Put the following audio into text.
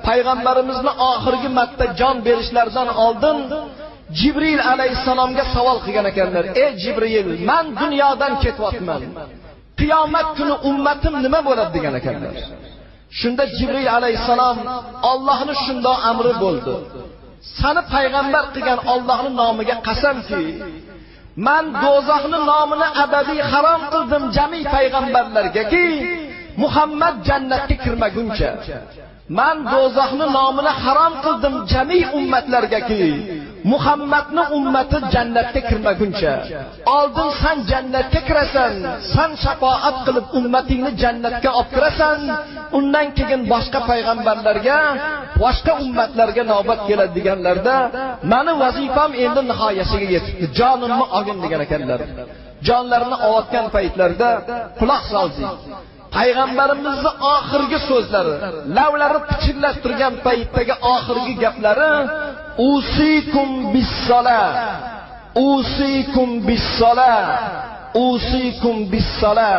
payg'ambarimizni oxirgi marta jon berishlaridan oldin Jibril alayhisalomga savol qilgan ekanlar. Ey Jibril, men dunyodan ketyapman. Qiyomat kuni ummatim nima bo'ladi degan ekanlar. Shunda Jibril alayhisalom Allohning shundoq amri bo'ldi. Seni payg'ambar qilgan Allohning nomiga qasamki, men do'zaxning nomini abadiy harom qildim jami payg'ambarlarga-ki, Muhammad jannatga kirmaguncha. Men do'zaxning nomini harom qildim jami ummatlarga-ki, Muhammadning ummati jannatga kirmaguncha. Oldin sen jannatga kirasan, sen shafaat qilib ummatingni jannatga olib kirasan, undan keyin boshqa payg'ambarlarga, boshqa ummatlarga navbat keladi deganlarda, meni vazifam endi nihoyasiga yetibdi. Jonimni olgin degan ekanlar. Jonlarini olayotgan paytlarda quloq soling. Payg'ambarimizning oxirgi so'zlari, lavlari pichirlab turgan paytdagi oxirgi gaplari usikum bis-sola, usikum bis-sola, usikum bis-sola.